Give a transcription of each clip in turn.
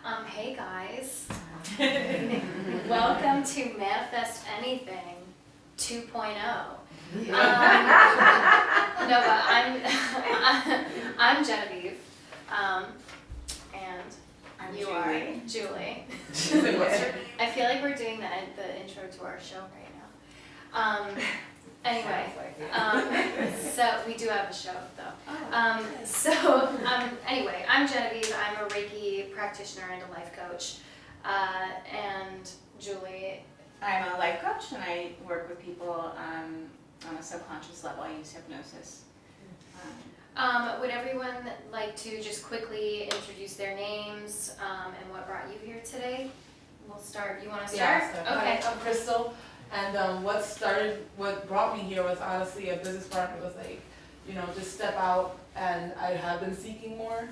Hey guys. Welcome to Manifest Anything 2.0. No, but I'm Genevieve, and I'm you Julie. are Julie. I feel like we're doing the intro to our show right now. Anyway, so we do have a show though. Anyway, I'm Genevieve. I'm a Reiki practitioner and a life coach. And Julie. I'm a life coach and I work with people on a subconscious level. I use hypnosis. Would everyone like to just quickly introduce their names and what brought you here today? We'll start. You want to start? Yeah, Okay. Hi, I'm Crystal, and what brought me here was honestly a business partner was like, just step out, and I have been seeking more.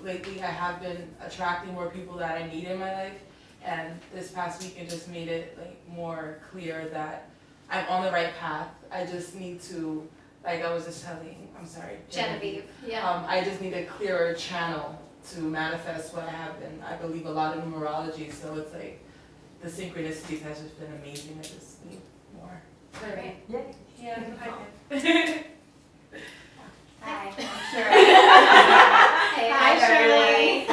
Lately I have been attracting more people that I need in my life, and this past weekend just made it like more clear that I'm on the right path. I just need to, like I was just telling, I'm sorry, Genevieve. Yeah. I just need a clearer channel to manifest what I have been. I believe a lot in numerology, so it's like the synchronicities has just been amazing. I just need more. Great. Yeah. Hi, I'm Hey, Hi, hi Shirley.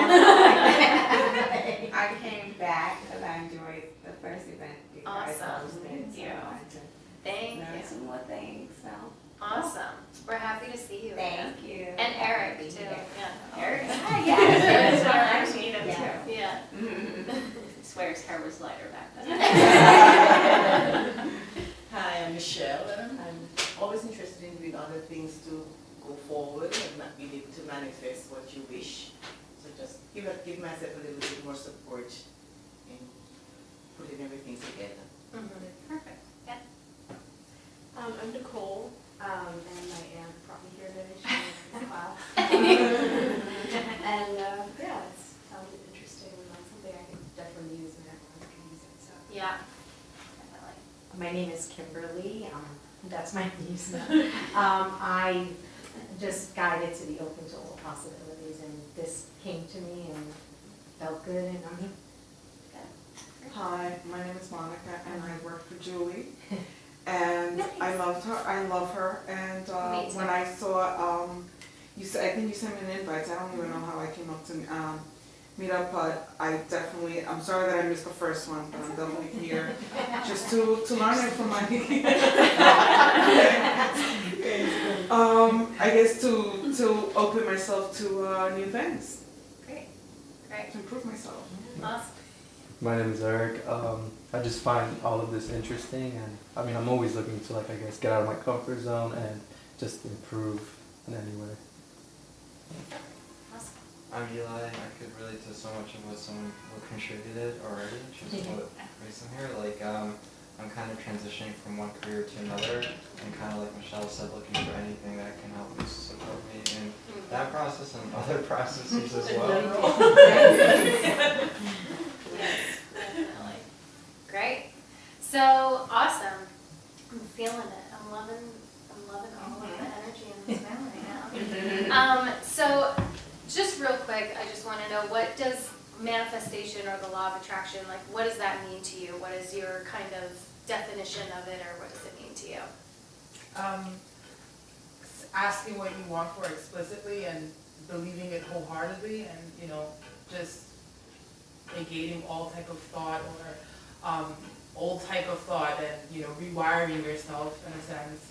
I came back because I enjoyed the first event you guys Awesome. hosted. Thank So you. I wanted to Thank learn you. some more things. So Awesome. We're happy to see you. again. thank you. And Eric too. Yeah. Yeah. Eric. Hi, Yes. Eric's Yes. nice to meet him Yeah. too. Yeah. Swear his hair was lighter back then. Hi, I'm Michelle, and I'm always interested in doing other things to go forward and not be able to manifest what you wish. So just give myself a little bit more support in putting everything together. Perfect. Yeah. I'm Nicole, and my aunt brought me here today. She was in class. And yeah, it sounded interesting and that's something I could definitely use and everyone can use it. So Yeah. Definitely. my name is Kimberly. That's my niece. I just guided to be open to all possibilities, and this came to me and felt good, and I'm here. Hi, my name is Monica and I work for Julie. And I love her, and Me too. when I saw, I think you sent me an invite, I don't even know how I came up to meet up, but I'm sorry that I missed the first one, but I'm definitely here just to learn it from my, I guess to open myself to new things, Great. Great. to improve myself. Awesome. My name is Eric. I just find all of this interesting, and I'm always looking to get out of my comfort zone and just improve in any way. Awesome. I'm Eli. I could relate to so much of what someone contributed already, which is what brings them here. I'm kind of transitioning from one career to another, and kind of like Michelle said, looking for anything that can help me support me in that process and other processes as well. Yes, definitely. Great. So awesome. I'm feeling it. I'm loving all of the energy in this room right now. So just real quick, I just want to know, what does manifestation or the law of attraction, what does that mean to you? What is your kind of definition of it, or what does it mean to you? Asking what you want for explicitly and believing it wholeheartedly, and just negating all type of thought or old type of thought, and rewiring yourself in a sense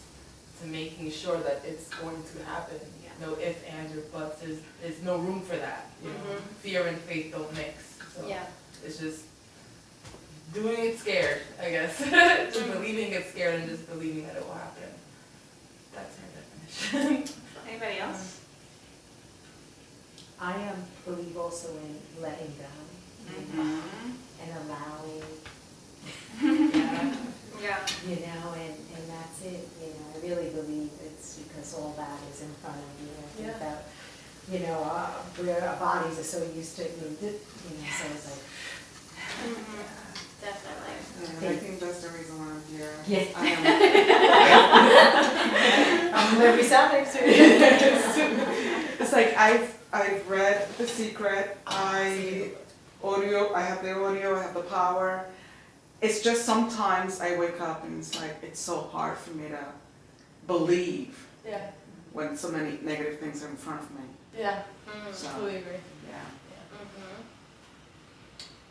to making sure that it's going to happen. No ifs, ands, or buts. There's no room for that. Fear and faith don't mix. So Yeah. it's just doing it scared, I guess. Just believing it scared and just believing that it will happen. That's my definition. Anybody else? I believe also in letting go and allowing. Yeah. And that's it, I really believe it's because all that is in front of you. I think that, our bodies are so used to it, so it's like. Definitely. And I think that's the reason why I'm here. Yes. I am I'm gonna be sound next to you. It's like I've read The Secret. audio, I have the audio, I have the power. It's just sometimes I wake up and it's like, it's so hard for me to believe Yeah, when so many negative things are in front of me. yeah, So, totally agree. yeah. Mhm.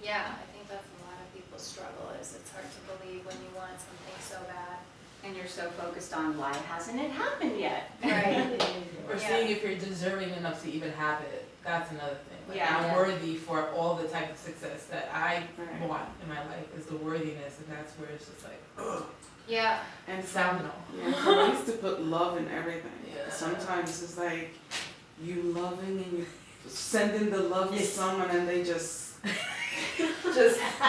Yeah, I think that's a lot of people's struggle is it's hard to believe when you want something so bad. And you're so focused on why hasn't it happened yet? Right. Or Yeah. seeing if you're deserving enough to even have it, that's another thing. Like, Yeah. I'm worthy for all the type of success that I Right. want in my life, is the worthiness, and that's where it's just like, ugh, Yeah. And phenomenal. yeah, for ways to put love in everything. Yeah. Sometimes it's like you loving and you sending the love to someone and they just Just, I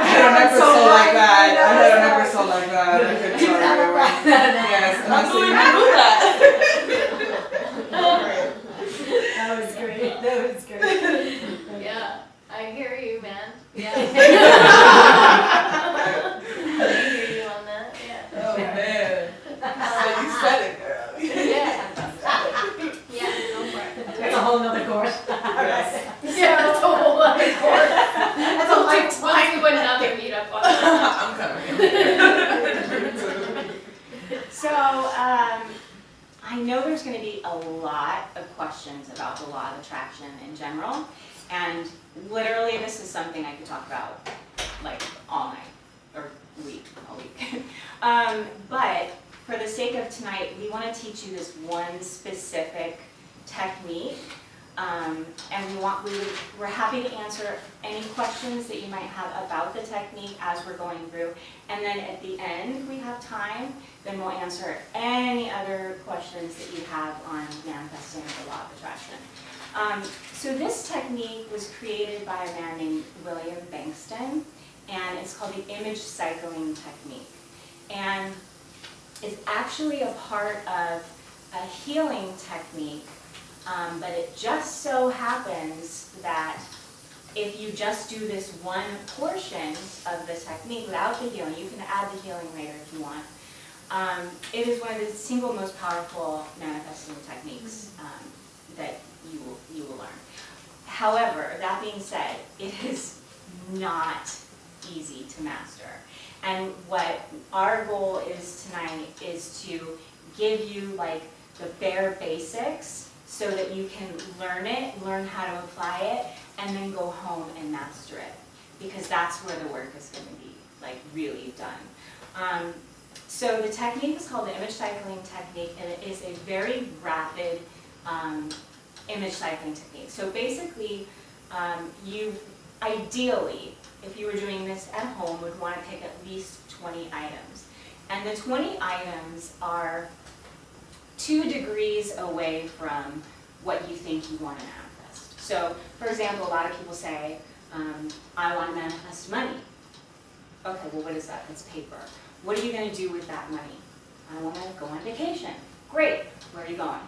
had an episode like that. I had an episode like that. I can tell you. Yes, and I That was great, that was great. Yeah. I hear you, man. Yeah. I hear you on that. Yeah. oh man, so you said it, girl. Yeah. Yeah. Go for it. That's a whole nother course. Yes. Yeah, that's a whole other course. That's a lifetime. We'll do another meetup on that. I'm coming. So, I know there's gonna be a lot of questions about the law of attraction in general, and literally this is something I could talk about like all night, or all week. But for the sake of tonight, we wanna teach you this one specific technique. And we're happy to answer any questions that you might have about the technique as we're going through. And then at the end, if we have time, then we'll answer any other questions that you have on manifesting the law of attraction. So this technique was created by a man named William Bengston, and it's called the image cycling technique. And it's actually a part of a healing technique. But it just so happens that if you just do this one portion of the technique without the healing, you can add the healing later if you want. It is one of the single most powerful manifesting techniques that you will learn. However, that being said, it is not easy to master. And what our goal is tonight is to give you like the bare basics, so that you can learn it, learn how to apply it, and then go home and master it. Because that's where the work is going to be like really done. So the technique is called the image cycling technique, and it is a very rapid image cycling technique. So basically, you ideally, if you were doing this at home, would want to pick at least 20 items. And the 20 items are 2 degrees away from what you think you want to manifest. So, for example, a lot of people say, I want to manifest money. Okay, well, what is that? It's paper. What are you going to do with that money? I want to go on vacation. Great. Where are you going?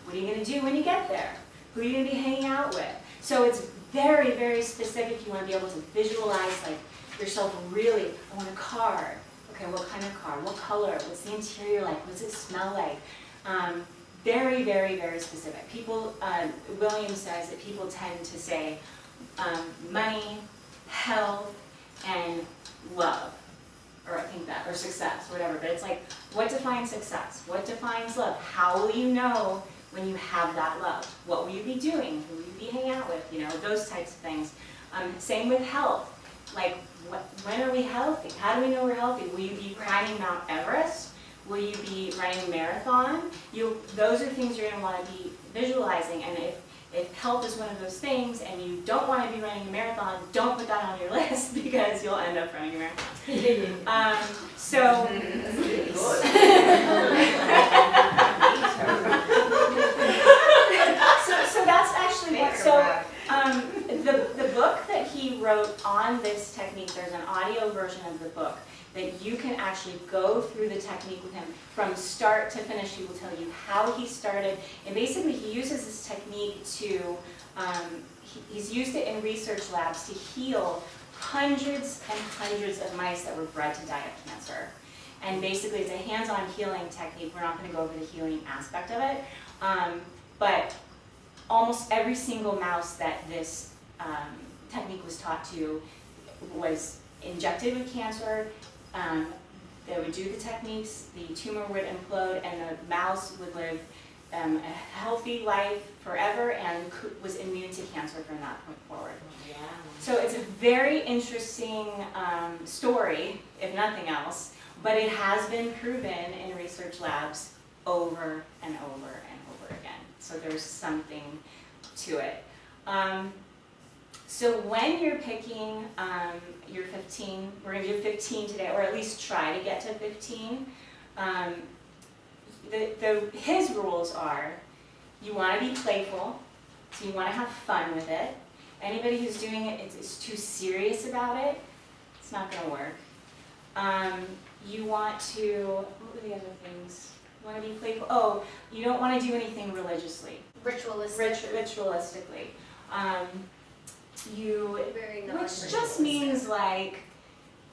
What are you going to do when you get there? Who are you going to be hanging out with? So it's very, very specific. You want to be able to visualize like yourself really. I want a car. Okay, what kind of car? What color? What's the interior like? What does it smell like? Very, very, very specific. People, William says that people tend to say money, health, and love, or I think that, or success, whatever. But it's like, what defines success? What defines love? How will you know when you have that love? What will you be doing? Who will you be hanging out with? You know, those types of things. Same with health. Like, when are we healthy? How do we know we're healthy? Will you be climbing Mount Everest? Will you be running a marathon? Those are things you're going to want to be visualizing. And if health is one of those things and you don't want to be running a marathon, don't put that on your list because you'll end up running a marathon. So that's actually what, the book that he wrote on this technique, there's an audio version of the book that you can actually go through the technique with him from start to finish. He will tell you how he started, and basically he uses this technique to, he's used it in research labs to heal hundreds and hundreds of mice that were bred to die of cancer. And basically it's a hands-on healing technique. We're not going to go over the healing aspect of it, but almost every single mouse that this technique was taught to was injected with cancer. They would do the techniques, the tumor would implode, and the mouse would live a healthy life forever and was immune to cancer from that point forward. Yeah. So it's a very interesting story, if nothing else, but it has been proven in research labs over and over and over again. So there's something to it. So when you're picking your 15, we're going to do 15 today, or at least try to get to 15. His rules are, you want to be playful, so you want to have fun with it. Anybody who's doing it is too serious about it, it's not going to work. You want to, what were the other things? You want to be playful. Oh, you don't want to do anything religiously. Ritualistic. Ritualistically. Very Which just means like,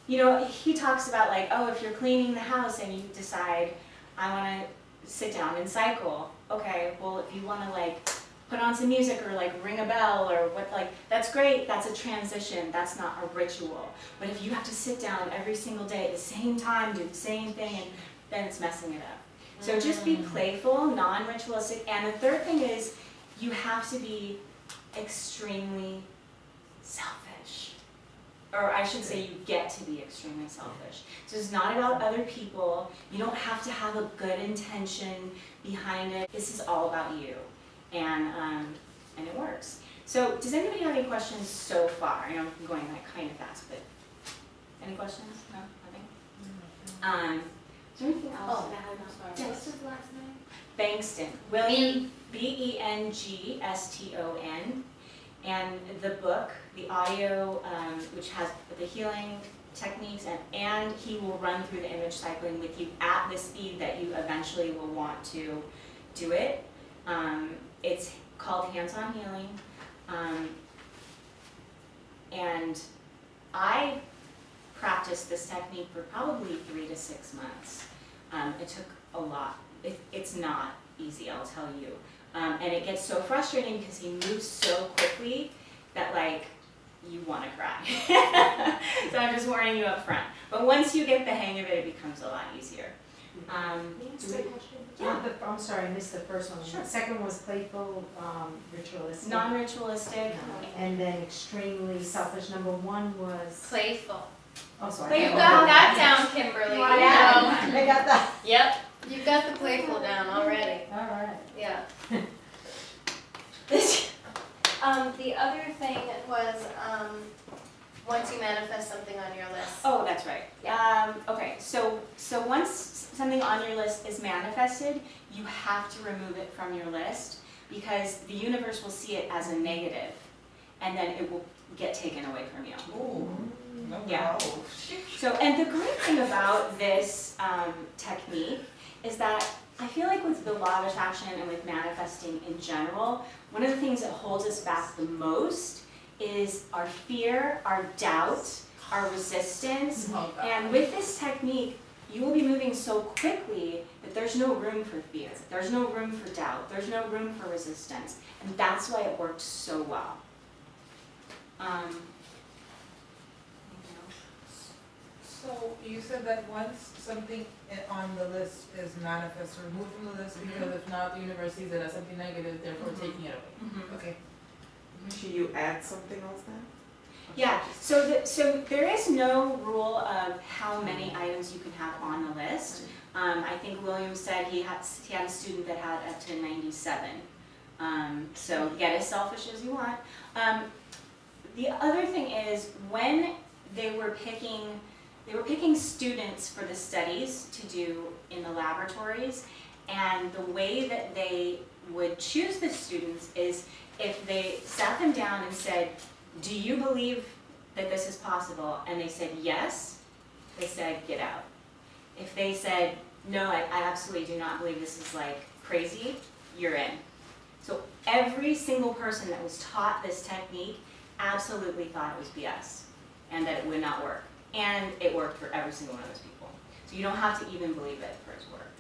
you know, he talks about like, oh, if you're cleaning the house and you decide, I want to sit down and cycle. Okay, well, if you want to like put on some music or like ring a bell or what, like, that's great, that's a transition, that's not a ritual. But if you have to sit down every single day at the same time, do the same thing, and then it's messing it up. So just be playful, non-ritualistic. And the third thing is, you have to be extremely selfish. Or I should say, you get to be extremely selfish. So it's not about other people. You don't have to have a good intention behind it. This is all about you. And it works. So does anybody have any questions so far? I know I'm going like kind of fast, but any questions? No? Nothing? Is there anything else that I have not started? What's his last name? Bengston. William, Bengston. And the book, the audio, which has the healing techniques, and he will run through the image cycling with you at the speed that you eventually will want to do it. It's called Hands-On Healing. And I practiced this technique for probably 3 to 6 months. It took a lot. It's not easy, I'll tell you. And it gets so frustrating because he moves so quickly that like you want to cry. So I'm just warning you up front. But once you get the hang of it, it becomes a lot easier. Yeah, I'm sorry, I missed the first one. Sure. The second was playful, ritualistic. Non-ritualistic. And then extremely selfish. Number one was. Playful. Oh, sorry. You've got that down, Kimberly. I got that. Yep. You've got the playful down already. All right. Yeah. The other thing was, once you manifest something on your list. Oh, that's right. Okay, so once something on your list is manifested, you have to remove it from your list because the universe will see it as a negative, and then it will get taken away from you. Ooh. No, Yeah. no. So, and the great thing about this technique is that I feel like with the law of attraction and with manifesting in general, one of the things that holds us back the most is our fear, our doubt, our resistance. Oh, God. And with this technique, you will be moving so quickly that there's no room for fear. There's no room for doubt. There's no room for resistance. And that's why it worked so well. Anything else? So you said that once something on the list is manifest, removed from the list because if not, the universe sees it as something negative, therefore taking it away. Mhm. Okay. Should you add something else then? Yeah, so there is no rule of how many items you can have on the list. I think William said he had a student that had up to 97. So get as selfish as you want. The other thing is when they were picking students for the studies to do in the laboratories, and the way that they would choose the students is if they sat them down and said, do you believe that this is possible? And they said yes, they said get out. If they said, no, I absolutely do not believe this is like crazy, you're in. So every single person that was taught this technique absolutely thought it was BS and that it would not work. And it worked for every single one of those people. So you don't have to even believe it for it to work,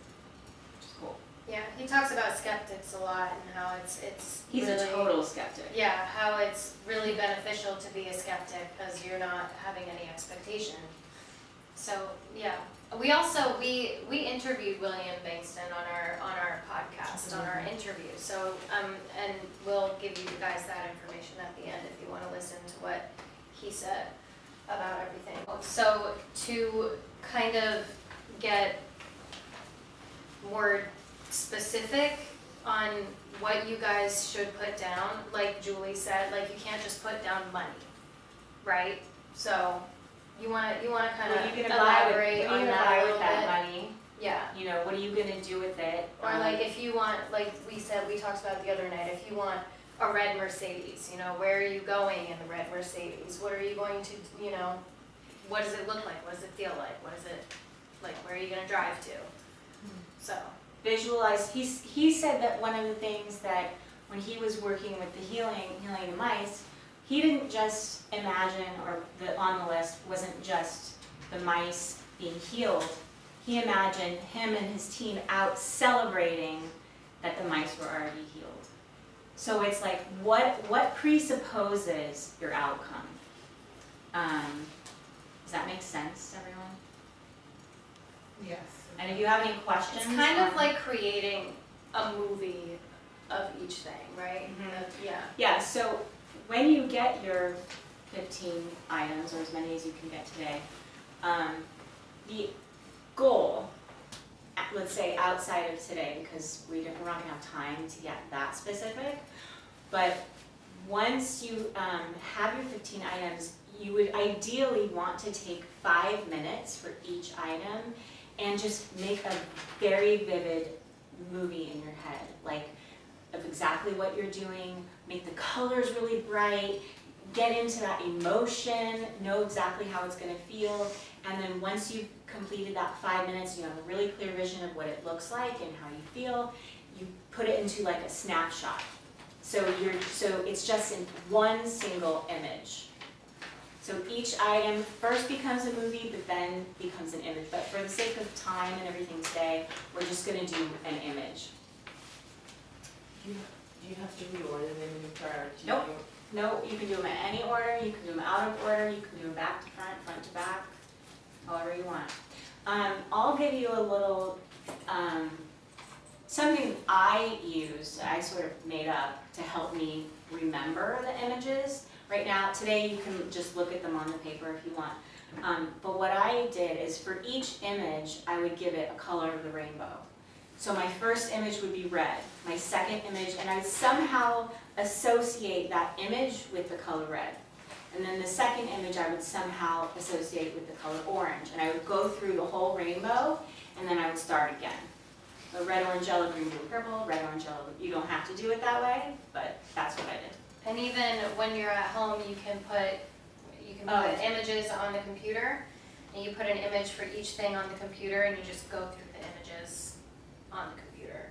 which is cool. Yeah, he talks about skeptics a lot and how it's He's really, a total skeptic. yeah, how it's really beneficial to be a skeptic because you're not having any expectation. So yeah, we interviewed William Bengston on our podcast, on our interview. So and we'll give you guys that information at the end if you want to listen to what he said about everything. So to kind of get more specific on what you guys should put down, like Julie said, like you can't just put down money, right? So you wanna kind What of are you gonna buy with, elaborate what are on you gonna that a buy little with that bit. money? Yeah. You know, what are you gonna do with it? Or like if you want, like we talked about the other night, if you want a red Mercedes, you know, where are you going in the red Mercedes? What are you going to, you know, what does it look like? What does it feel like? What is it, like, where are you gonna drive to? So, Visualize, he said that one of the things that when he was working with the healing the mice, he didn't just imagine, or on the list wasn't just the mice being healed. He imagined him and his team out celebrating that the mice were already healed. So it's like, what presupposes your outcome? Does that make sense, everyone? Yes. And if you have any questions? it's kind of like creating a movie of each thing, right? Mhm. Yeah. Yeah, so when you get your 15 items, or as many as you can get today, the goal, let's say outside of today, because we're not gonna have time to get that specific, but once you have your 15 items, you would ideally want to take 5 minutes for each item and just make a very vivid movie in your head, like of exactly what you're doing, make the colors really bright, get into that emotion, know exactly how it's gonna feel, and then once you've completed that 5 minutes, you have a really clear vision of what it looks like and how you feel, you put it into like a snapshot. So it's just in one single image. So each item first becomes a movie, but then becomes an image. But for the sake of time and everything today, we're just gonna do an image. Do you have to reorder them in priority? Nope. No, you can do them in any order, you can do them out of order, you can do them back to front, front to back, however you want. I'll give you a little, something I use, I sort of made up to help me remember the images. Right now, today you can just look at them on the paper if you want. But what I did is for each image, I would give it a color of the rainbow. So my first image would be red, my second image, and I would somehow associate that image with the color red. And then the second image I would somehow associate with the color orange. And I would go through the whole rainbow, and then I would start again. So red, orange, yellow, green, blue, purple, red, orange, yellow. You don't have to do it that way, but that's what I did. And even when you're at home, you can put images on the computer, and you put an image for each thing on the computer, and you just go through the images on the computer.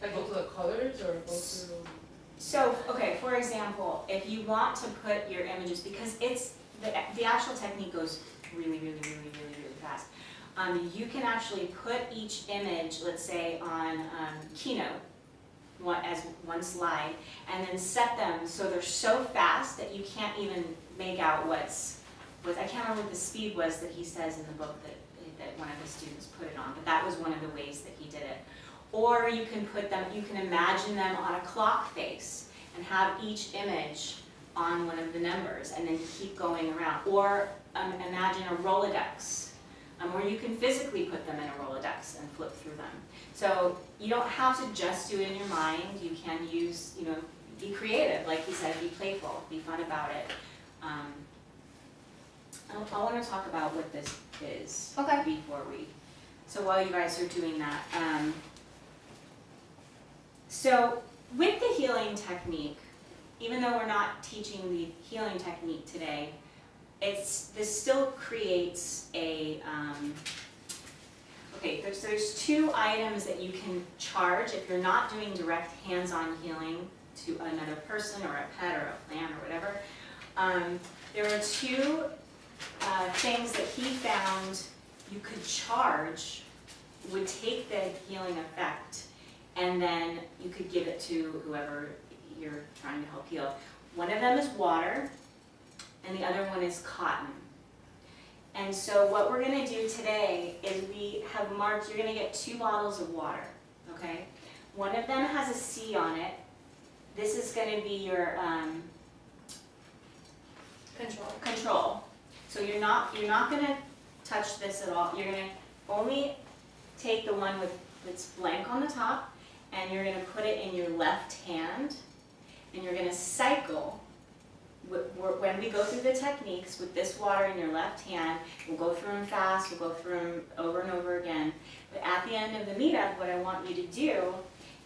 Like go to the colors or go to? So, okay, for example, if you want to put your images, because it's, the actual technique goes really fast. You can actually put each image, let's say on Keynote, as one slide, and then set them so they're so fast that you can't even make out I can't remember what the speed was that he says in the book that one of the students put it on, but that was one of the ways that he did it. Or you can imagine them on a clock face and have each image on one of the numbers and then keep going around. Or imagine a Rolodex, where you can physically put them in a Rolodex and flip through them. So you don't have to just do it in your mind. You can use, be creative, like he said, be playful, be fun about it. I want to talk about what this is before so while you guys are doing that. So with the healing technique, even though we're not teaching the healing technique today, this still creates a, there's 2 items that you can charge if you're not doing direct hands-on healing to another person or a pet or a plant or whatever. There are 2 things that he found you could charge would take the healing effect and then you could give it to whoever you're trying to help heal. One of them is water, and the other one is cotton. And so what we're gonna do today is we have marked, you're gonna get 2 bottles of water, okay? One of them has a C on it. This is gonna be your control. So you're not gonna touch this at all. You're gonna only take the one that's blank on the top, and you're gonna put it in your left hand, and you're gonna cycle. When we go through the techniques with this water in your left hand, we'll go through them fast, we'll go through them over and over again. But at the end of the meetup, what I want you to do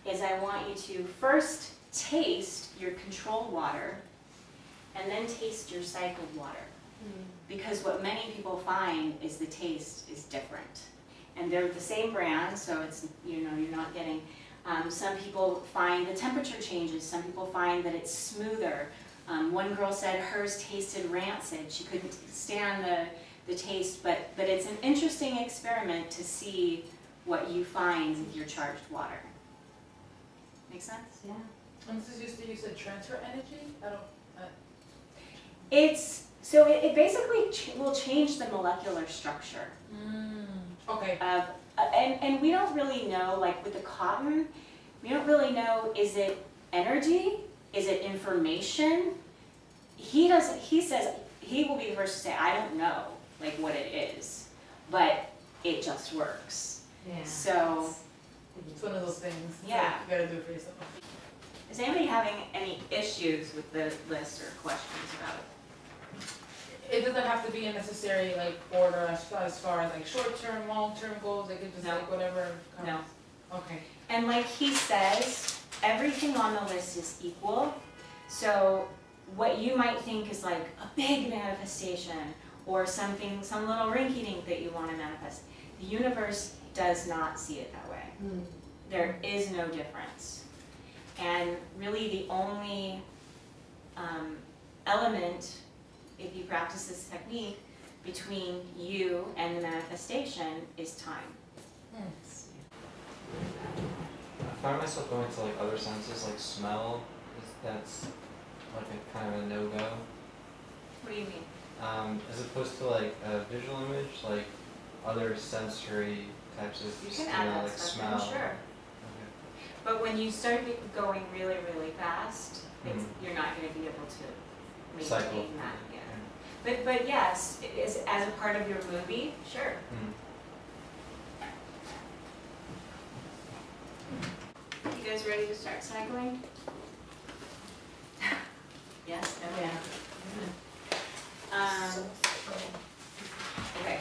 is I want you to first taste your control water, and then taste your cycled water. Because what many people find is the taste is different. And they're the same brand, so it's, you're not getting, some people find the temperature changes, some people find that it's smoother. One girl said hers tasted rancid, she couldn't stand the taste, but it's an interesting experiment to see what you find with your charged water. Make sense? Yeah. And this is you said transfer energy? I don't, It basically will change the molecular structure okay. of, and we don't really know, like with the cotton, we don't really know, is it energy? Is it information? He says, he will be the first to say, I don't know, like what it is, but it just works. Yeah. So, It's one of those things. Yeah. You gotta do it for yourself. is anybody having any issues with the list or questions about it? It doesn't have to be a necessary like order as far as like short-term, long-term goals, they could just No. like whatever comes. No. Okay. And like he says, everything on the list is equal. So what you might think is like a big manifestation or something, some little rinky-dink that you want to manifest, the universe does not see it that way. There is no difference. And really the only element, if you practice this technique, between you and the manifestation is time. I find myself going to like other senses, like smell. That's like a kind of a no-go. What do you mean? As opposed to like a visual image, like other sensory types of You can add that like stuff in, smell. sure. Okay. But when you start going really, really fast, you're not going to be able to Cycle. maintain that again. But yes, as a part of your movie, sure. You guys ready to start cycling? Yes? Okay. Okay,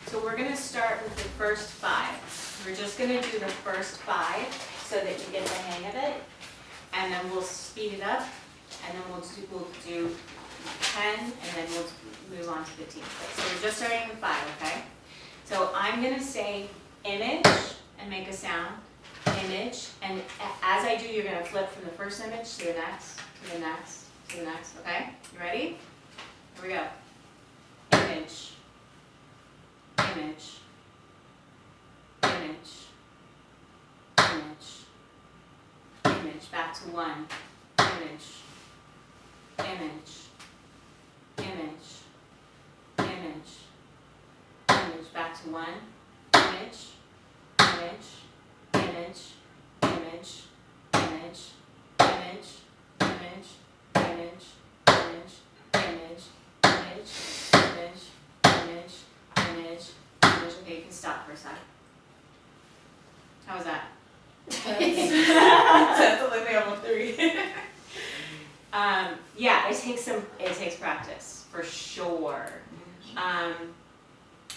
so we're gonna start with the first 5. We're just gonna do the first 5 so that you get the hang of it, and then we'll speed it up, and then we'll do 10, and then we'll move on to 15. So we're just starting with 5, okay? So I'm gonna say image and make a sound, image, and as I do, you're gonna flip from the first image to the next, to the next, to the next, okay? You ready? Here we go. Image, image, image, image, image, back to 1, image, image, image, image, image, back to 1, image, image, image, image, image, image, image, image, image, image, image, image, image, image, image. Okay, you can stop for a sec. How was that? That's only thing I'm on 3. Yeah, it takes practice for sure.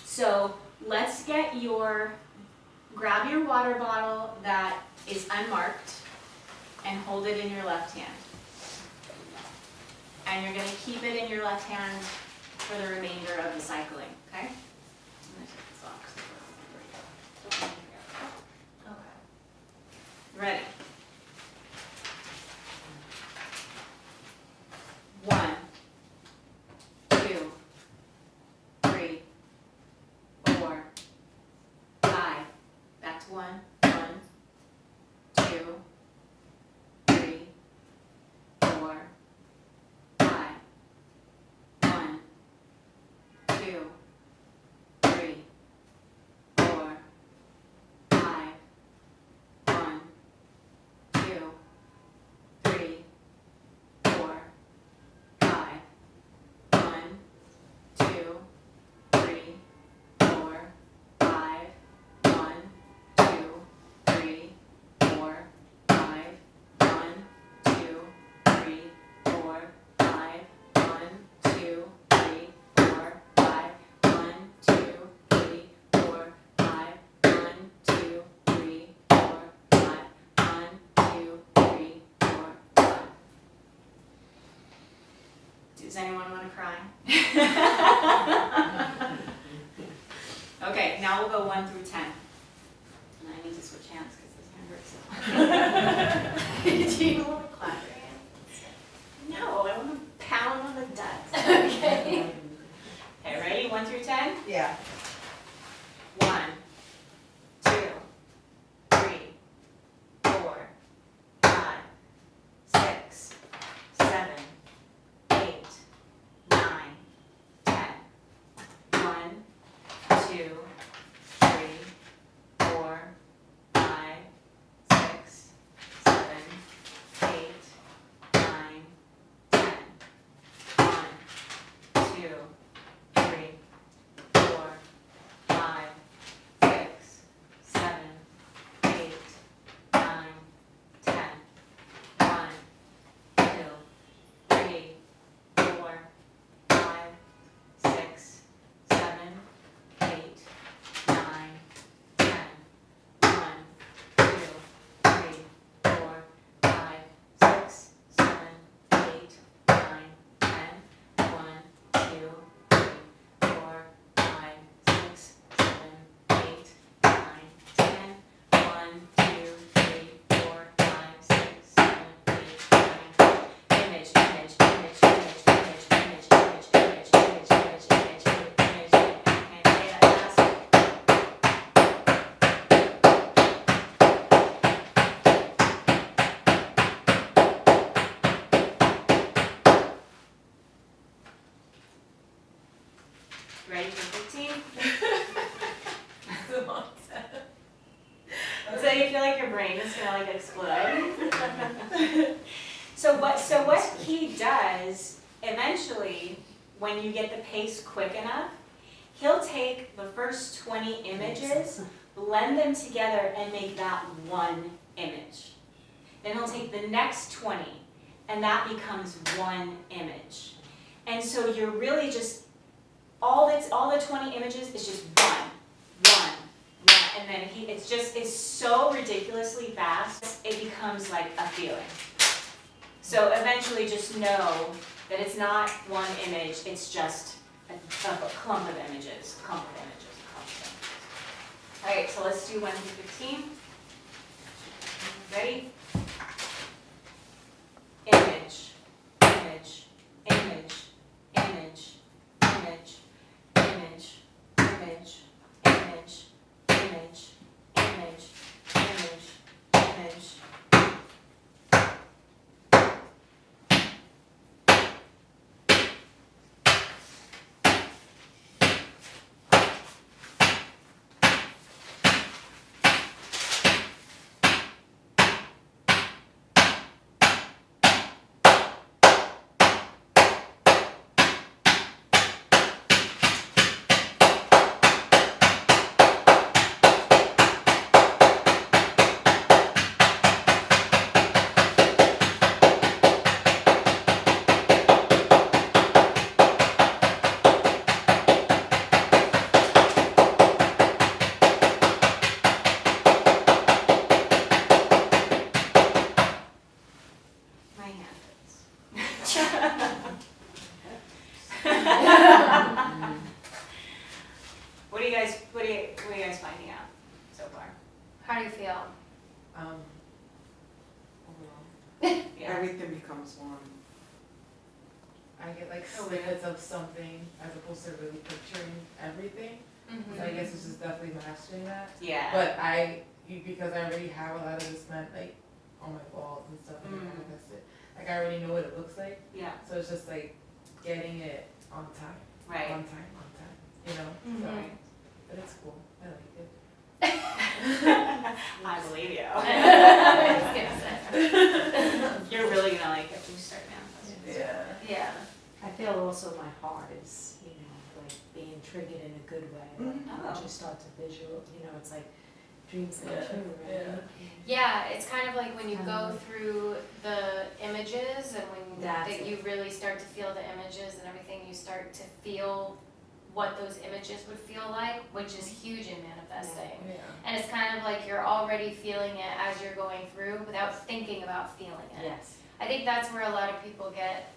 So let's grab your water bottle that is unmarked and hold it in your left hand. And you're gonna keep it in your left hand for the remainder of the cycling, okay? I'm gonna take this off. Okay. Ready? 1, 2, 3, 4, 5. Back to 1, 1, 2, 2, 3, 4, 5, 1, 2, 3, 4, 5, 1, 2, 3, 4, 5, 1, 2, 3, 4, 5, 1, 2, 3, 4, 5, 1, 2, 3, 4, 5, 1, 2, 3, 4, 5, 1, 2, 3, 4, 5, 1, 2, 3, 4, 5. Does anyone want to cry? Okay, now we'll go 1 through 10. And I need to switch hands because this hand hurts. Do you want to clap your hands? No, I want to pound on the desk. Okay. Okay, ready? 1 through 10? Yeah. 1, 2, 3, 4, 5, 6, 7, 8, 9, 10. 1, 2, 3, 4, 5, 6, 7, 8, 9, 10. 1, 2, 3, 4, 5, 6, 7, 8, 9, 10. 1, 2, 3, 4, 5, 6, 7, 8, 9, 10. 1, 2, 3, 4, 5, 6, 7, 8, 9, 10. 1, 2, 3, 4, 5, 6, 7, 8, 9, 10. 1, 2, 3, 4, 5, 6, 7, 8, 9. Image, image, image, image, image, image, image, image, image, image, image, image, image. And say that fast. Ready for 15? It's a long time. So you feel like your brain is gonna like explode. So what he does eventually, when you get the pace quick enough, he'll take the first 20 images, blend them together, and make that one image. Then he'll take the next 20, and that becomes one image. And so you're really just all the 20 images is just one, and then it's so ridiculously fast, it becomes like a feeling. So eventually just know that it's not one image, it's just a clump of images, a clump of images. All right, so let's do 1 through 15. Ready? Image, image, image, image, image, image, image, image, image, image, image, image. My hand hurts. What are you guys finding out so far? How do you feel? Overall, Yeah. Everything becomes one. I get like snippets of something as opposed to really picturing everything. So I guess it's just definitely mastering that. Yeah. But because I already have a lot of this meant like on my walls and stuff and manifested. Like I already know what it looks like. Yeah. So it's just like getting it on time. Right. On time, on time. you know, so, Mhm. but it's cool, I like it. I believe you. I was gonna say. You're really gonna like it when you start manifesting. Yeah. Yeah. I feel also my heart is, you know, like being triggered in a good way. Like Oh. I just start to visual, you know, it's like dreams come Yeah, true, right? Yeah, it's kind of like when you go Mhm. through the images and when That's that it. you really start to feel the images and everything, you start to feel what those images would feel like, which is huge in manifesting. Yeah. And it's kind of like you're already feeling it as you're going through without thinking about feeling it. Yes. I think that's where a lot of people get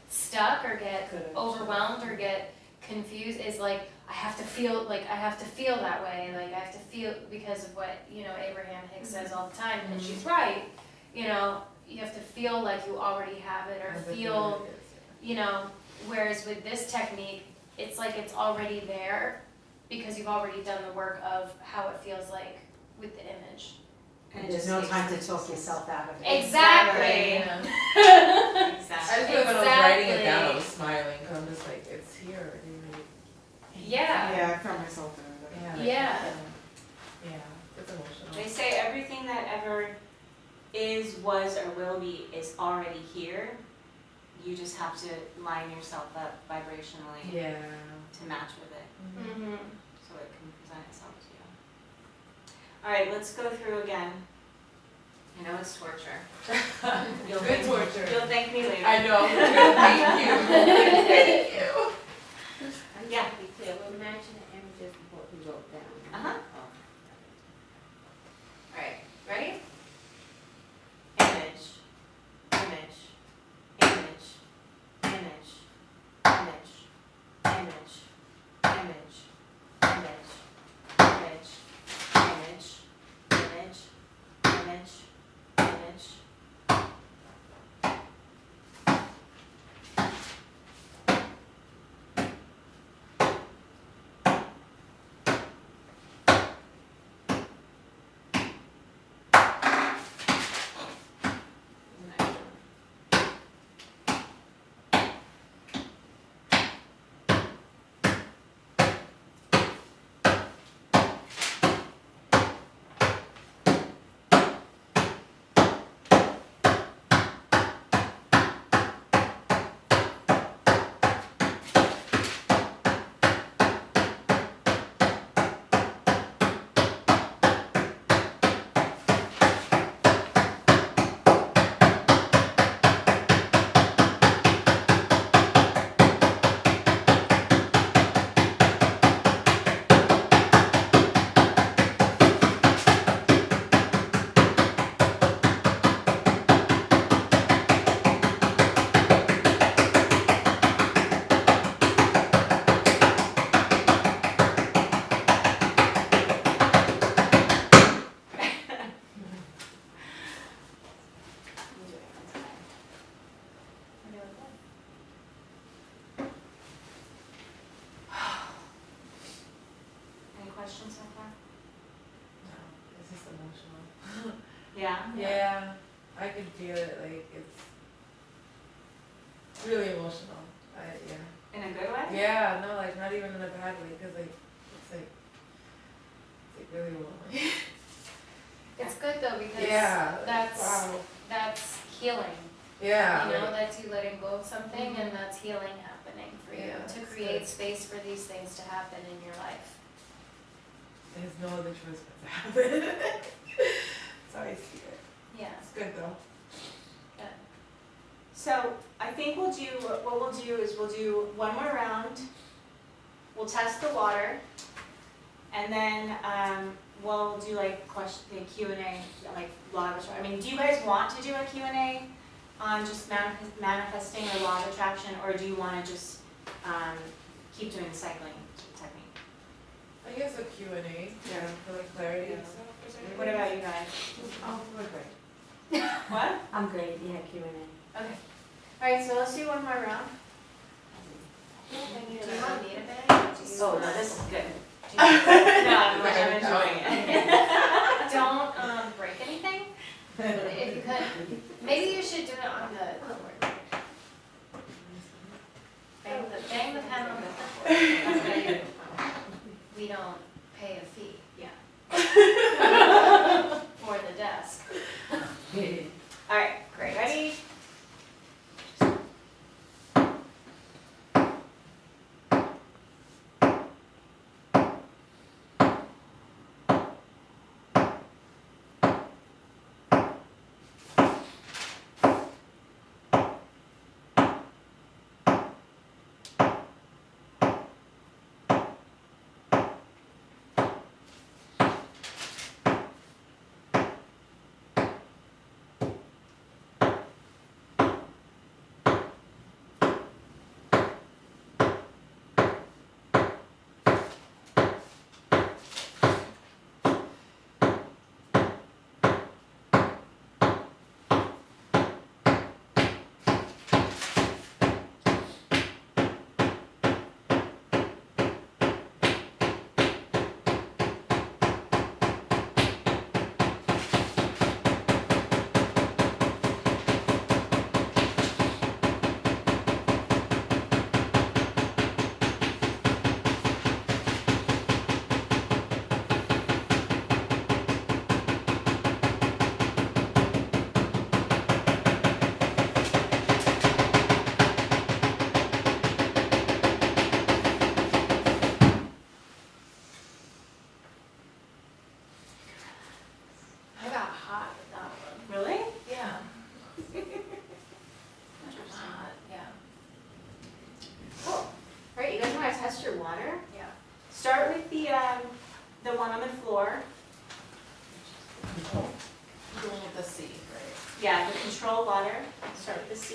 stuck or get Good. overwhelmed or get confused, is like, I have to feel that way, like I have to feel, because of what, you know, Abraham Hicks says all the time, and she's right, you know, you have to feel like you already have it, or As if feel, it is, you know, whereas with this technique, it's like it's already there, because you've already done the work of how it feels like with the image. And There's no time to talk yourself out of it. Exactly. Yeah. I just Exactly. feel like when I was writing it down, I Exactly. was smiling, 'cause I'm just like, it's here, Yeah. Yeah, I found myself doing that. Yeah. Yeah, it's emotional. They say everything that ever is, was, or will be is already here. You just have to line yourself up vibrationally Yeah. to match with it, Mm-hmm. so it can present itself to you. All right, let's go through again. I know it's torture. You'll Good thank- torture. You'll thank me later. I know, thank you. Thank you. Yeah. To be clear, we'll match the images of what we wrote down. Uh-huh. Oh. All right, ready? Image, image, image, image, image, image, image, image, image, image, image, image, image. Any questions so far? No, it's just emotional. Yeah? Yeah, I can feel it, like, it's really emotional, yeah. In a good way? Yeah, no, like, not even in a bad way, cause like, it's like really overwhelming. It's good though, because Yeah, that's wow, that's healing. yeah. You know, like- that's you letting go of something, and that's healing happening for you Yeah, to it's create good. space for these things to happen in your life. There's no other choice but to happen. So I see it. Yeah. It's good though. Good. So I think what we'll do is we'll do one more round. We'll test the water, and then we'll do like the Q&A, like law of attraction. I mean, do you guys want to do a Q&A on just manifesting or law of attraction, or do you want to just keep doing the cycling technique? I guess a Q&A, yeah, for like clarity and stuff. or something. What about you guys? Oh, we're great. What? I'm great, yeah, Q&A. Okay. All right, so let's do one more round. Do you want me to bang? Oh, no, this is good. No, I'm enjoying it. Don't break anything. If you could, maybe you should do it on the clipboard. Bang the pen on the clipboard. start with the one on the floor. Going with the C, right? Yeah, the control water, start with the C.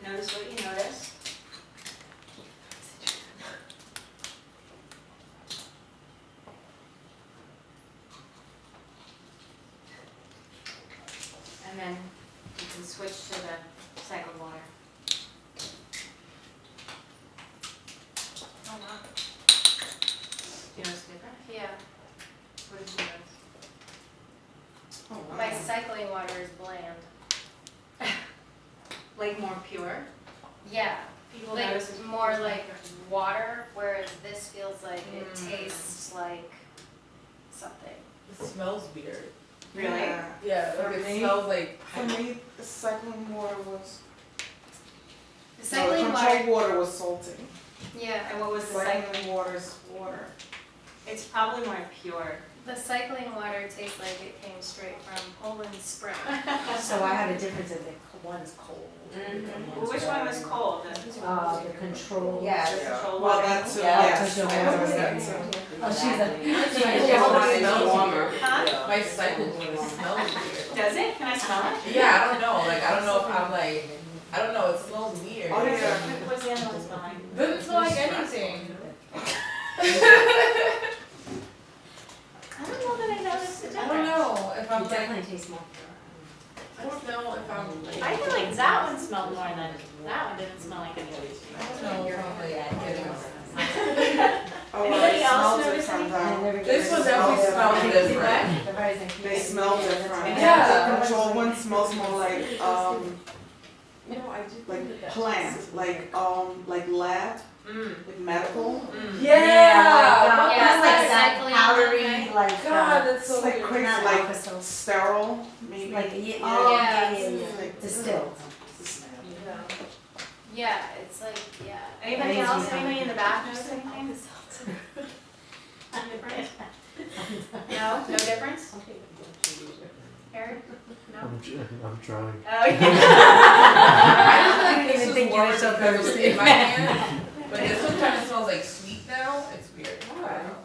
Notice what you notice. And then you can switch to the cycled water. Oh, wow. Do you notice the difference? Yeah. What did you notice? Oh, wow. My cycling water is bland. Like more pure? Yeah. People Like notice it's more like water, whereas this feels like it tastes like something. It smells weird. Really? Yeah. Yeah, For like it me- smells like. For me, the cycling water was, The no, cycling the water, controlled water was salty. yeah. And what was the cycling? Cycling water is water. It's probably more pure. The cycling water tastes like it came straight from Poland Spring. So I had a difference in the, one's cold. Well, which one was cold? The The control. the controlled Well, water? that too, Yeah. yes. Yeah. I noticed that too. Oh, she's a. Smells warmer. Huh? My cycling water smells weird. Does it? Can I smell it? Yeah, I don't know. Like I don't know if I'm like. I don't know. It smells weird. Oh, yeah. What's the other one smell like? Doesn't smell like anything. I don't know that I noticed the I difference. don't know if I'm It like. definitely tastes more pure. I don't know if I'm like. I feel like that one smelled more than, that one didn't smell like any of these. I don't know if I'm like getting. Oh, Anybody it else smells notice different And though. This one definitely smells different. They smell different. Yeah. The controlled one smells more like, You know, I do like think that plant, like lab, Mm. like medical. Yeah. Yeah, Like like that cycling powdery, water. like, God, that's It's so like weird. crazy, not like alcohol. sterile, maybe. Like, yeah, Yeah. oh, yeah, Yeah. yeah, yeah, Like- distilled. Yeah, it's like, yeah. Anybody Crazy else, how- anybody in the back notice anything? Different? No, no difference? Eric? No? I'm trying. Oh, yeah. I just feel like this even is think you're warmer so because it was thirsty. in my hand, but this one kind of smells like sweet now. It's weird. I don't know.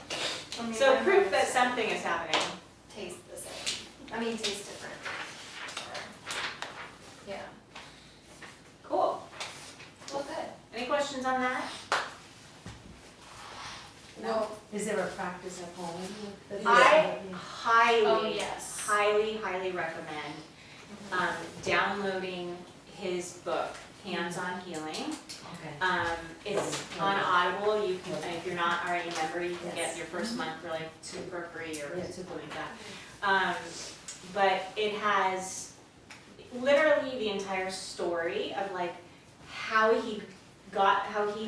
It's weird. So proof that something is happening. Taste the same. I mean, taste different. Yeah. Cool. Well, good. Any questions on that? No. Is there a practice at home? with the- I Oh, highly, yes. highly recommend downloading his book, Hands-on Healing. Okay. It's on Audible. You can, if you're not already a member, you can Yes. get your first month for like two for free or Yeah, something like that. But it has literally the entire story of like how he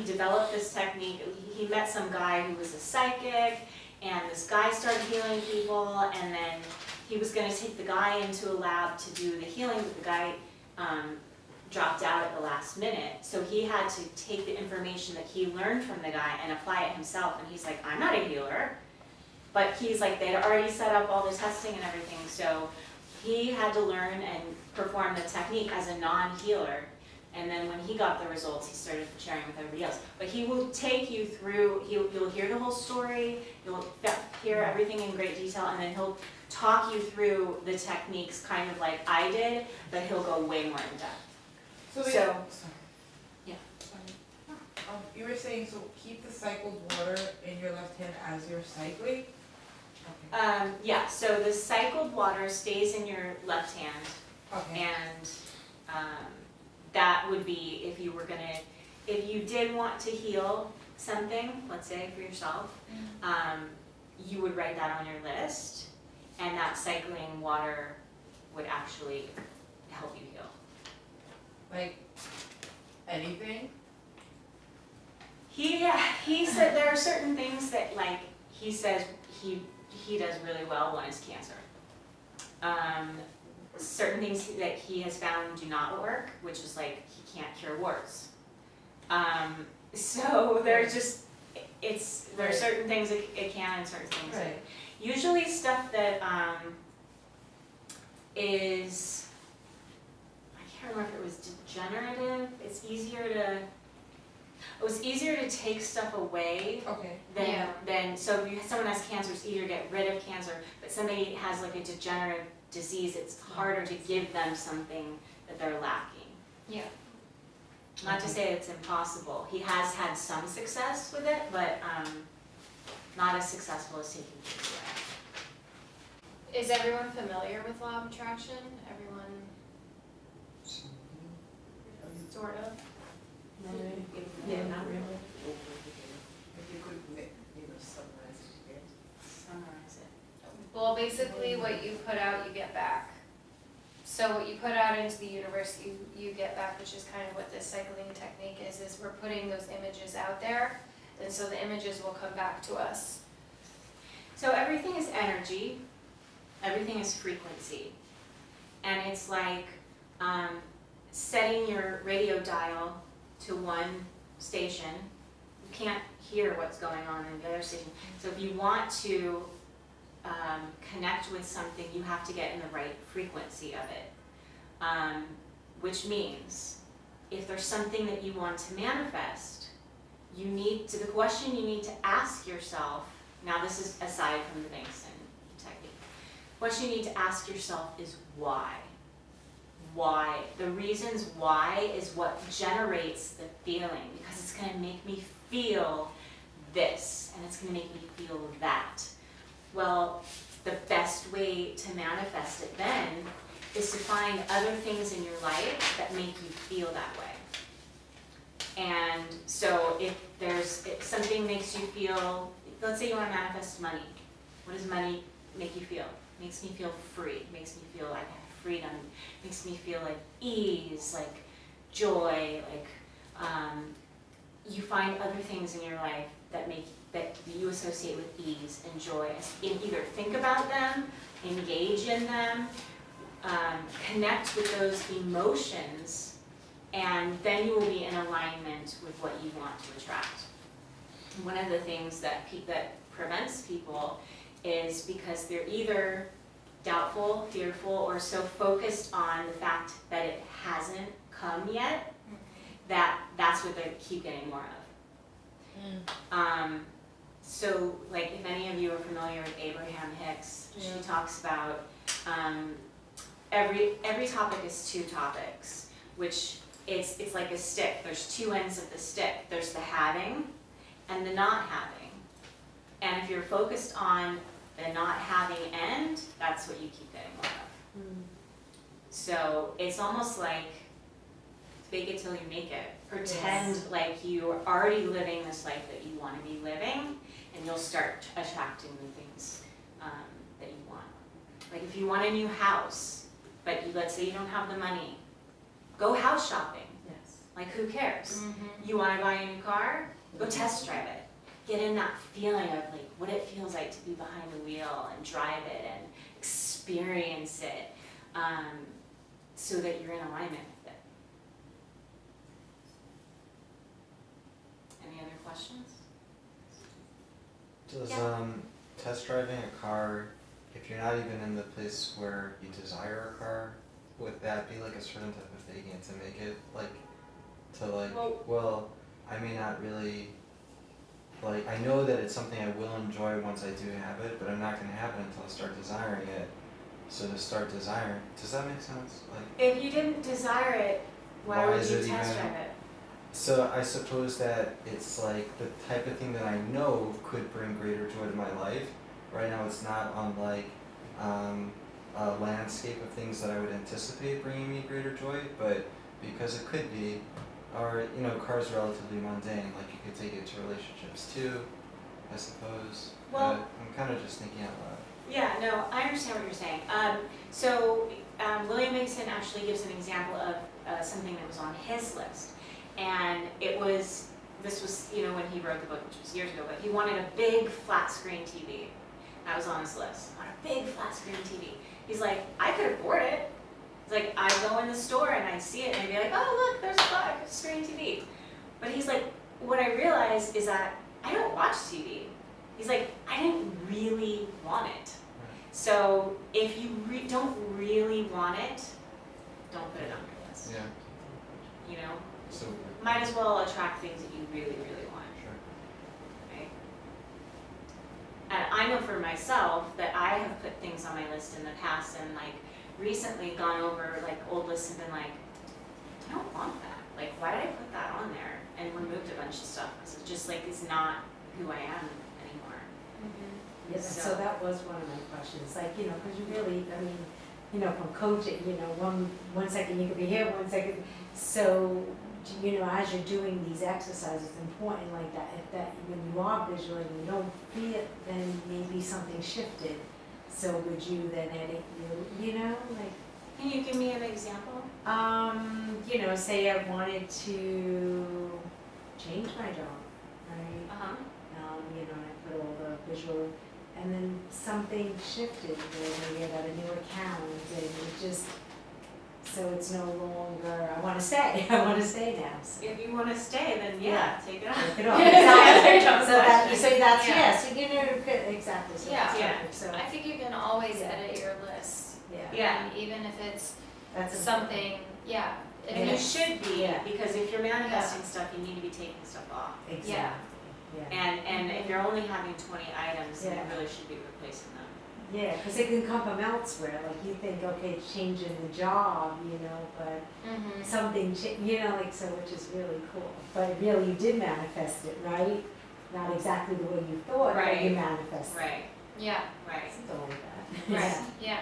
developed this technique. He met some guy who was a psychic, and this guy started healing people, and then he was gonna take the guy into a lab to do the healing, but the guy dropped out at the last minute. So he had to take the information that he learned from the guy and apply it himself, and he's like, I'm not a healer. But he's like, they'd already set up all the testing and everything, so he had to learn and perform the technique as a non-healer. And then when he got the results, he started sharing with everybody else. But he will take you through, you'll hear the whole story, you'll hear everything in great detail, and then he'll talk you through the techniques kind of like I did, but he'll go way more in depth. So, So- yeah. You were saying, so keep the cycled water in your left hand as you're cycling? Okay. Yeah, so the cycled water stays in your left hand, Okay. and that would be if you were gonna, if you did want to heal something, let's say for yourself, you would write that on your list, and that cycling water would actually help you heal. Like, anything? He said there are certain things that like he says he does really well. One is cancer. Certain things that he has found do not work, which is like he can't cure warts. So there's just there are certain things it can and certain things. Right. Usually stuff that is, I can't remember if it was degenerative. It's easier to take stuff away, Okay. Yeah. then so if someone has cancer, it's easier to get rid of cancer, but somebody has like a degenerative disease, it's harder to give them something that they're lacking. Yeah. Not to say it's impossible. He has had some success with it, but not as successful as taking things away. Is everyone familiar with law of attraction? Everyone sort of? Yeah, not really. If you could, summarize it again. Summarize it. Well, basically what you put out, you get back. So what you put out into the universe, you get back, which is kind of what this cycling technique is we're putting those images out there, and so the images will come back to us. So everything is energy, everything is frequency. And it's like setting your radio dial to one station. You can't hear what's going on in the other station. So if you want to connect with something, you have to get in the right frequency of it. Which means if there's something that you want to manifest, the question you need to ask yourself, now this is aside from the Bengston technique, the question you need to ask yourself is why? Why? The reasons why is what generates the feeling, because it's going to make me feel this, and it's going to make me feel that. Well, the best way to manifest it then is to find other things in your life that make you feel that way. And so if something makes you feel, let's say you want to manifest money. What does money make you feel? It makes me feel free. It makes me feel like I have freedom. It makes me feel like ease, like joy, like you find other things in your life that you associate with ease and joy. And either think about them, engage in them, connect with those emotions, and then you will be in alignment with what you want to attract. One of the things that prevents people is because they're either doubtful, fearful, or so focused on the fact that it hasn't come yet, that's what they keep getting more of. So like if any of you are familiar with Abraham Hicks, she talks about every topic is two topics, which it's like a stick. There's two ends of the stick. There's the having and the not having. And if you're focused on the not having end, that's what you keep getting more of. So it's almost like fake it till you make it. Pretend like you are already living this life that you want to be living, and you'll start attracting the things that you want. Like if you want a new house, but let's say you don't have the money, go house shopping. Yes. Like who cares? You want to buy a new car? Go test drive it. Get in that feeling of like what it feels like to be behind the wheel and drive it and experience it, so that you're in alignment with it. Any other questions? Does Yeah. Test driving a car, if you're not even in the place where you desire a car, would that be like a certain type of faking to make it well, I may not really, like, I know that it's something I will enjoy once I do have it, but I'm not going to have it until I start desiring it. So to start desiring, does that make sense? Like, If you didn't desire it, why would is you it test even- drive it? so I suppose that it's like the type of thing that I know could bring greater joy to my life. Right now it's not on like a landscape of things that I would anticipate bringing me greater joy, but because it could be, or cars are relatively mundane, like you could take it to relationships too, I suppose. Well- But I'm kind of just thinking out loud. Yeah, no, I understand what you're saying. So William Bengston actually gives an example of something that was on his list. And this was, when he wrote the book, which was years ago, but he wanted a big flat screen TV. That was on his list. I want a big flat screen TV. He's like, I could afford it. He's like, I'd go in the store and I'd see it and I'd be like, oh look, there's a flat screen TV. But he's like, what I realized is that I don't watch TV. He's like, I didn't really want it. So if you don't really want it, don't put it on your list. Yeah. You know? So Might as well attract things that you really, really want. sure. I know for myself that I have put things on my list in the past and like recently gone over like old lists and been like, I don't want that. Like, why did I put that on there? And removed a bunch of stuff because it just like is not who I am anymore. Yeah, so that was one of my questions, like, you know, because you really, I mean, you know, from coaching, you know, one second you could be here, 1 second, so, you know, as you're doing these exercises, it's important like that, if that, when you are visual and you don't feel it, then maybe something shifted. So would you then edit you know, like, Can you give me an example? you know, say I wanted to change my job, right? Uh-huh. You know, and I put all the visual, and then something shifted, where maybe I got a new account, and it just, so it's no longer, I wanna stay now, so. If you want to stay, then yeah, take it off. Take it off. Exactly. So that, you say that's, Yeah. yes, you know, exactly, so that's Yeah. perfect, so, I think you can always Yeah. edit your list. yeah, Yeah. And even if it's that's something, yeah. if And you it's- should be, Yeah. because if you're manifesting stuff, you need to be taking stuff off. exactly, yeah. And if you're only having 20 items, then you Yeah. really should be replacing them. Yeah, because it can come from elsewhere, like you think, okay, it's changing the job, you know, but Mhm. something, you know, like, so, which is really cool. But really, you did manifest it, right? Not exactly the way you thought, but you Right. manifested it. Right, Yeah, right. Something like that. right, yeah.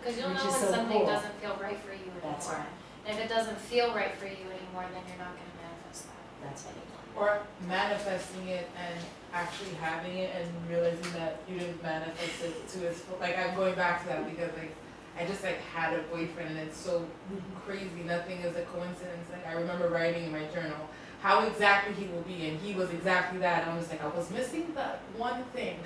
Because you'll Which know is when so something cool. doesn't feel right for you anymore. That's right, And if it doesn't feel right for you anymore, then you're not gonna manifest that. that's right. Or manifesting it and actually having it and realizing that you didn't manifest it to its full, like I'm going back to that because like I just like had a boyfriend and it's so crazy, nothing is a coincidence. Like I remember writing in my journal how exactly he will be and he was exactly that and I was like I was missing that one thing.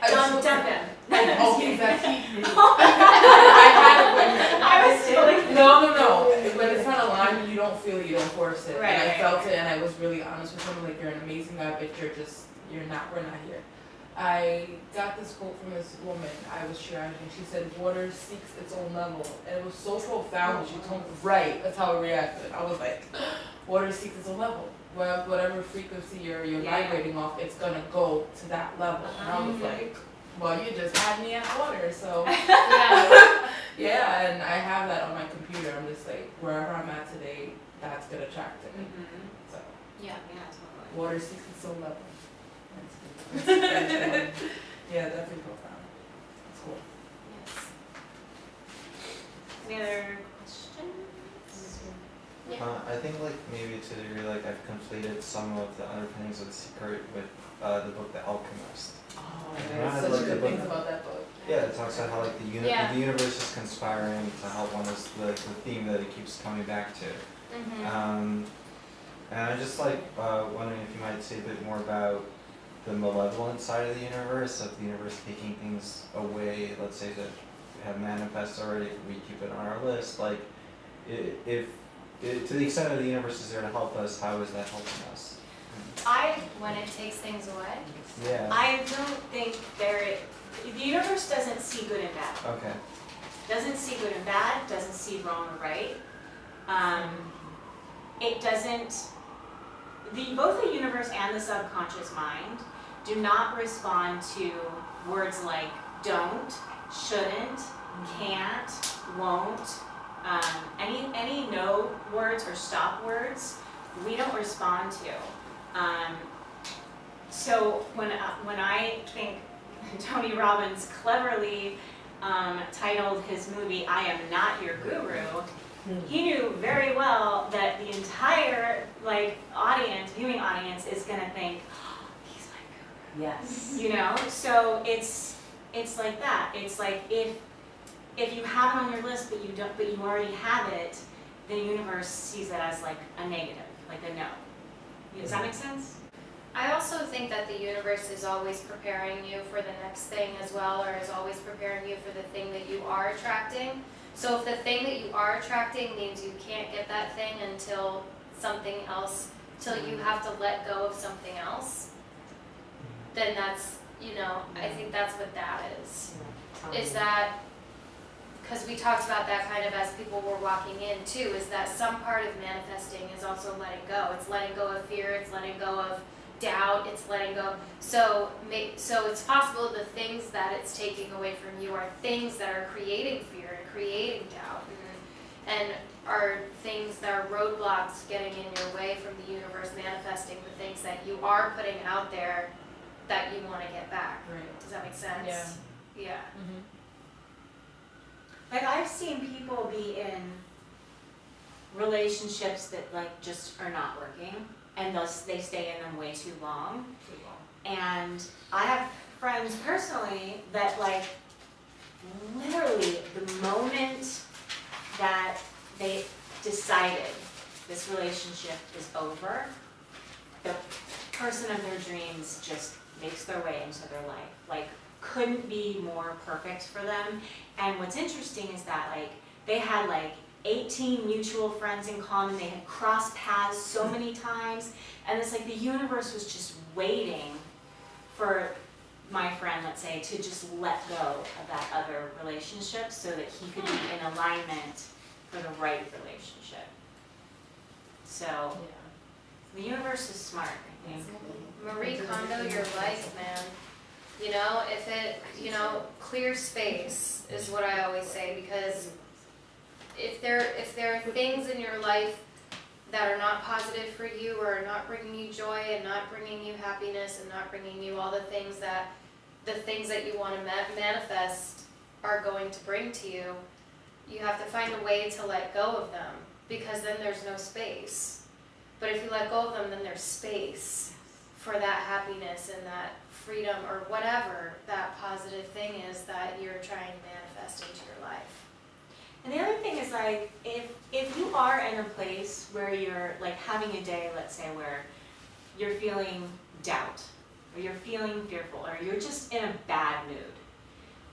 Dump him. Like, okay, that's he. I had a boyfriend. I was still like, No. When it's not aligned, you don't feel it, you don't force it. Right, And I right, felt right. it and I was really honest with him, like, you're an amazing guy, but we're not here. I got this quote from this woman I was sharing and she said, water seeks its own level. And it was so profound, she told me, right, that's how I reacted. I was like, water seeks its own level. Well, whatever frequency you're Yeah. vibrating off, it's gonna go to that level. And I was like, well, you just had me at water, so. Yeah. Yeah, and I have that on my computer. I'm just like, wherever I'm at today, that's gonna attract it. So, Yeah. Yeah, totally. water seeks its own level. That's good. Yeah, definitely profound. It's cool. Yes. Any other questions? Yeah. I think like maybe to a degree like I've completed some of the underpinnings of The Secret with the book The Alchemist. Oh, Yeah, there's I such like the good book. things about that book. Yeah, it talks about how like Yeah. the universe is conspiring to help one is the theme that it keeps coming back to. Mhm. And I'm just like wondering if you might say a bit more about the malevolent side of the universe taking things away, let's say that we have manifests already, we keep it on our list, like if to the extent that the universe is there to help us, how is that helping us? When it takes things away. Yeah. I don't think the universe doesn't see good and bad. Okay. Doesn't see good and bad, doesn't see wrong or right. It doesn't, both the universe and the subconscious mind do not respond to words like don't, shouldn't, can't, won't, any no words or stop words, we don't respond to. So when I think Tony Robbins cleverly titled his movie "I Am Not Your Guru," he knew very well that the entire viewing audience is gonna think, oh, he's my guru. Yes. You know, so it's like that. It's like if you have it on your list but you already have it, the universe sees it as like a negative, like a no. Does that make sense? I also think that the universe is always preparing you for the next thing as well, or is always preparing you for the thing that you are attracting. So if the thing that you are attracting means you can't get that thing until something else, till you have to let go of something else, then that's, I think that's what that is. Is that, because we talked about that kind of as people were walking in too, is that some part of manifesting is also letting go. It's letting go of fear, it's letting go of doubt, it's letting go. So it's possible the things that it's taking away from you are things that are creating fear and creating doubt and are things that are roadblocks getting in your way from the universe manifesting the things that you are putting out there that you want to get back. Right. Does that make sense? Yeah. Yeah. Like I've seen people be in relationships that like just are not working, and thus they stay in them way too long. And I have friends personally that like literally the moment that they decided this relationship is over, the person of their dreams just makes their way into their life. Like couldn't be more perfect for them. And what's interesting is that like they had like 18 mutual friends in common. They had crossed paths so many times, and it's like the universe was just waiting for my friend, let's say, to just let go of that other relationship so that he could be in alignment for the right relationship. So the universe is smart, I think. Marie Kondo your life, man. You know, if it, you know, clear space is what I always say, because if there are things in your life that are not positive for you or are not bringing you joy and not bringing you happiness and not bringing you all the things that you want to manifest are going to bring to you, you have to find a way to let go of them, because then there's no space. But if you let go of them, then there's space for that happiness and that freedom or whatever that positive thing is that you're trying to manifest into your life. And the other thing is like, if you are in a place where you're like having a day, let's say, where you're feeling doubt, or you're feeling fearful, or you're just in a bad mood,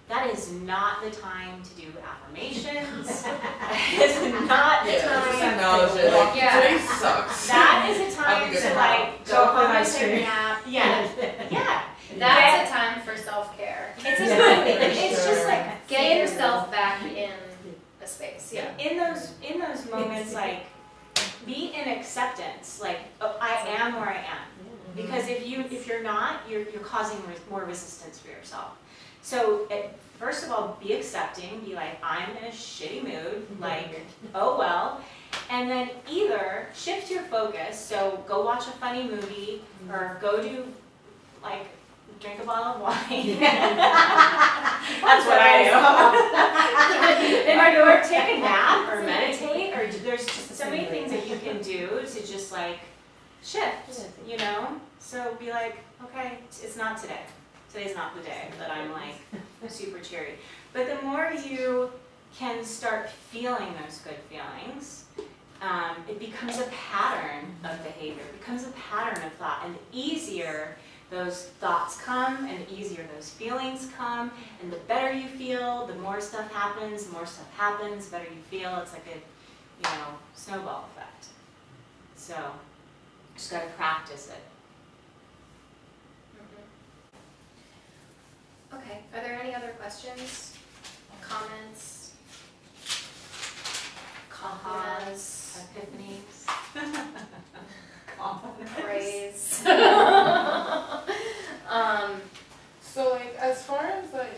that is not the time to do affirmations. That is not the time. Acknowledge it. Like, Yeah. today sucks. That is a time to like go Chocolate home and ice take a cream. nap. Yeah, yeah. That's a time for self-care. It's a time. It's just like Getting yourself back in a space. Yeah. in those moments, like be in acceptance. Like, oh, I am where I am. Because if you're not, you're causing more resistance for yourself. So first of all, be accepting. Be like, I'm in a shitty mood. Like, oh well. And then either shift your focus. So go watch a funny movie, or go do like drink a bottle of wine. That's what I do. Or take a nap, or meditate, or there's just so many things that you can do to just like shift, you know? So be like, okay, it's not today. Today's not the day that I'm like super cheery. But the more you can start feeling those good feelings, it becomes a pattern of behavior, it becomes a pattern of thought, and the easier those thoughts come, and the easier those feelings come, and the better you feel, the more stuff happens, the better you feel. It's like a, snowball effect. So, just gotta practice it. Okay. Are there any other questions, comments, compliments, Epiphanies. praise? So like, as far as like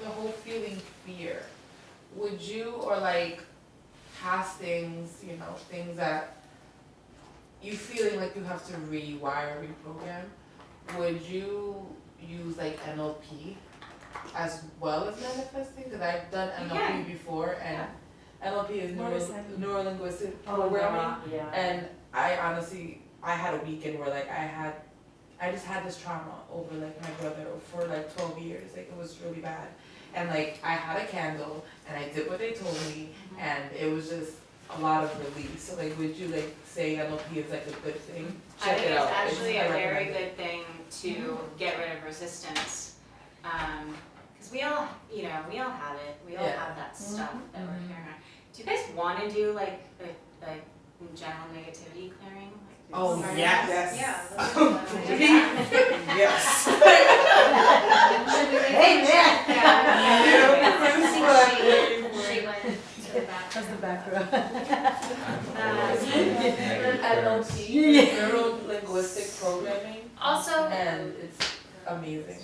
the whole feeling fear, would you, or like past things, things that you feeling like you have to rewire, reprogram, would you use like NLP as well as manifesting? Because I've done NLP before, and NLP is neuro-linguistic programming. Yeah. And I honestly, I had a weekend where like I just had this trauma over like my brother for like 12 years. Like it was really bad. And like I had a candle and I did what they told me, and it was just a lot of relief. So like, would you like say NLP is like a good thing? I think it out. it's actually I a very recommend it. good thing to get rid of resistance. Because we all have it. We all have that stuff that we're carrying around. Do you guys want to do like a general negativity clearing? Oh, Sorry. yes. Yeah. let's do that. Yes. Amen. Yeah. This is what I'm waiting for. She went to the back. How's the background? NLP, neuro-linguistic programming, Also, and it's amazing.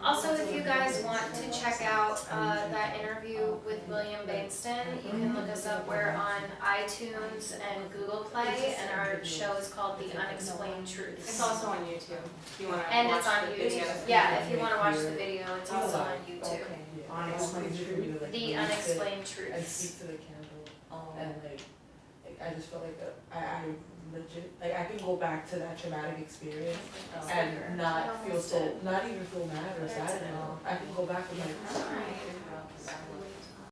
Also, if you guys want to check out that interview with William Bengston, you can look us up. We're on iTunes and Google Play, and our show is called The Unexplained It's Truths. also on YouTube, if you wanna And watch it's on the YouTube. video. Yeah, if you want to watch the video, it's also on YouTube. Unexplained truth. The Unexplained And Truths. speak to the candle, and like, I just felt like I legit, like I can go back to that traumatic experience and not feel so, not even feel mad or sad anymore. I can go back and like,